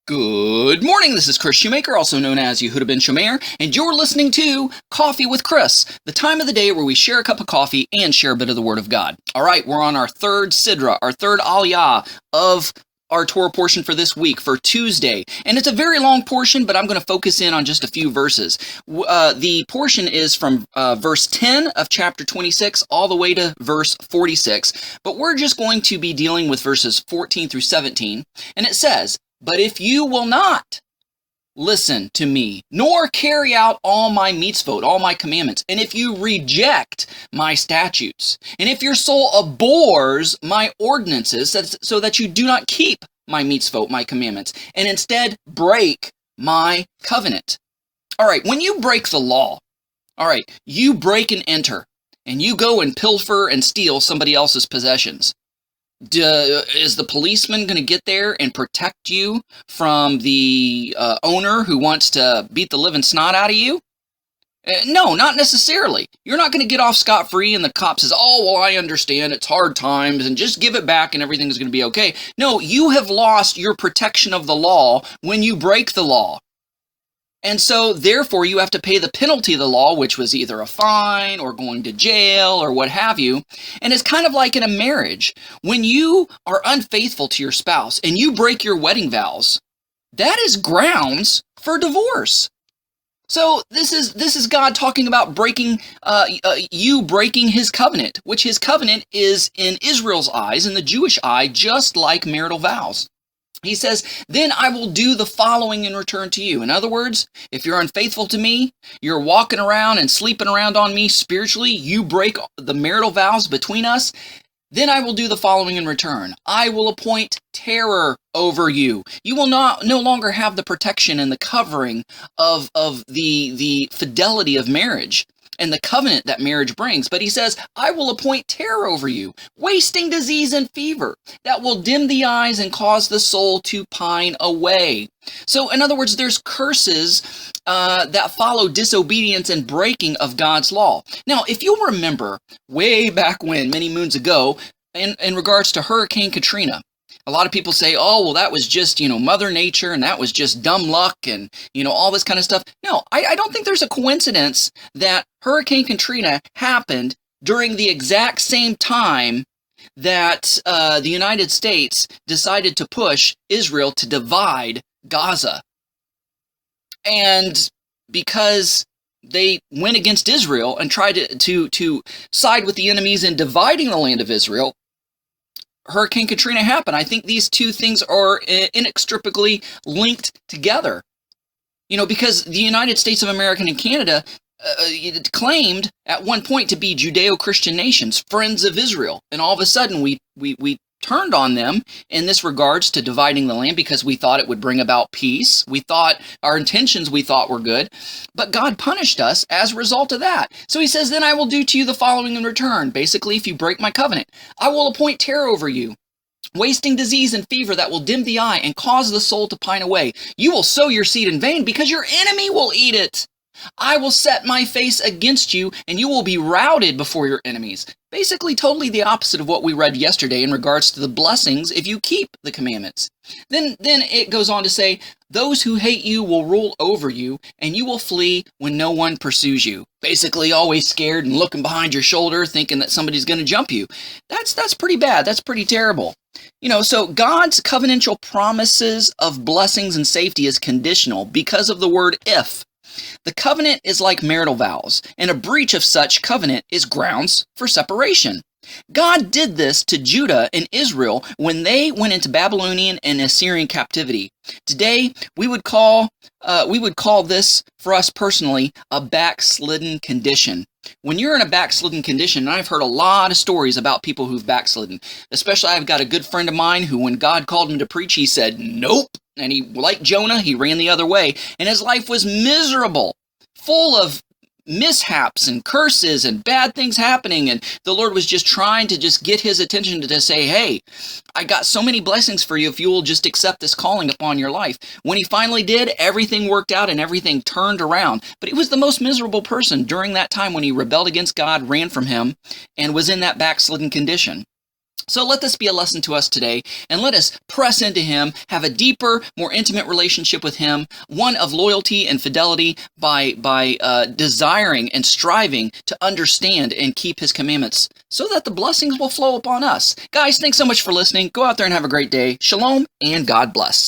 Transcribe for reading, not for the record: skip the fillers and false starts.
Good morning, this is Kris Shoemaker, also known as Yehudah ben Shomeyr, and you're listening to Coffee with Kris, the time of the day where we share a cup of coffee and share a bit of the Word of God. All right, we're on our third Sidra, our third Aliyah of our Torah portion for this week, for Tuesday. And it's a very long portion, but I'm going to focus in on just a few verses. The portion is from verse 10 of chapter 26 all the way to verse 46, but we're just going to be dealing with verses 14 through 17, and it says, "But if you will not listen to me, nor carry out all my mitzvot, all my commandments, and if you reject my statutes, and if your soul abhors my ordinances, so that you do not keep my mitzvot, my commandments, and instead break my covenant." All right, when you break the law, all right, you break and enter, and you go and pilfer and steal somebody else's possessions. Is the policeman going to get there and protect you from the owner who wants to beat the living snot out of you? No, not necessarily. You're not going to get off scot-free and the cop says, "Oh, well, I understand, it's hard times, and just give it back and everything's going to be okay." No, you have lost your protection of the law when you break the law. And so, therefore, you have to pay the penalty of the law, which was either a fine or going to jail or what have you. And it's kind of like in a marriage. When you are unfaithful to your spouse and you break your wedding vows, that is grounds for divorce. So this is God talking about breaking, you breaking his covenant, which his covenant is in Israel's eyes, in the Jewish eye, just like marital vows. He says, "Then I will do the following in return to you." In other words, if you're unfaithful to me, you're walking around and sleeping around on me spiritually, you break the marital vows between us, then I will do the following in return. I will appoint terror over you. You will no longer have the protection and the covering of the fidelity of marriage and the covenant that marriage brings. But he says, "I will appoint terror over you, wasting, disease, and fever, that will dim the eyes and cause the soul to pine away." So, in other words, there's curses that follow disobedience and breaking of God's law. Now, if you'll remember, way back when, many moons ago, in regards to Hurricane Katrina, a lot of people say, "Oh, well, that was just, Mother Nature, and that was just dumb luck, and, all this kind of stuff." No, I don't think there's a coincidence that Hurricane Katrina happened during the exact same time that the United States decided to push Israel to divide Gaza. And because they went against Israel and tried to side with the enemies in dividing the land of Israel, Hurricane Katrina happened. I think these two things are inextricably linked together. Because the United States of America and Canada claimed at one point to be Judeo-Christian nations, friends of Israel. And all of a sudden we turned on them in this regards to dividing the land because we thought it would bring about peace. We thought our intentions were good, but God punished us as a result of that. So he says, "Then I will do to you the following in return." Basically, if you break my covenant, I will appoint terror over you, wasting, disease, and fever that will dim the eye and cause the soul to pine away. You will sow your seed in vain because your enemy will eat it. I will set my face against you, and you will be routed before your enemies. Basically, totally the opposite of what we read yesterday in regards to the blessings if you keep the commandments. Then it goes on to say, "Those who hate you will rule over you, and you will flee when no one pursues you." Basically, always scared and looking behind your shoulder, thinking that somebody's going to jump you. That's pretty bad. That's pretty terrible. So God's covenantal promises of blessings and safety is conditional because of the word "if." The covenant is like marital vows, and a breach of such covenant is grounds for separation. God did this to Judah and Israel when they went into Babylonian and Assyrian captivity. Today, we would call this, for us personally, a backslidden condition. When you're in a backslidden condition, and I've heard a lot of stories about people who've backslidden, especially I've got a good friend of mine who, when God called him to preach, he said, "Nope." And he, like Jonah, he ran the other way, and his life was miserable, full of mishaps and curses and bad things happening, and the Lord was just trying to just get his attention to say, "Hey, I got so many blessings for you if you will just accept this calling upon your life." When he finally did, everything worked out and everything turned around. But he was the most miserable person during that time when he rebelled against God, ran from him, and was in that backslidden condition. So let this be a lesson to us today, and let us press into Him, have a deeper, more intimate relationship with Him, one of loyalty and fidelity by desiring and striving to understand and keep His commandments so that the blessings will flow upon us. Guys, thanks so much for listening. Go out there and have a great day. Shalom, and God bless.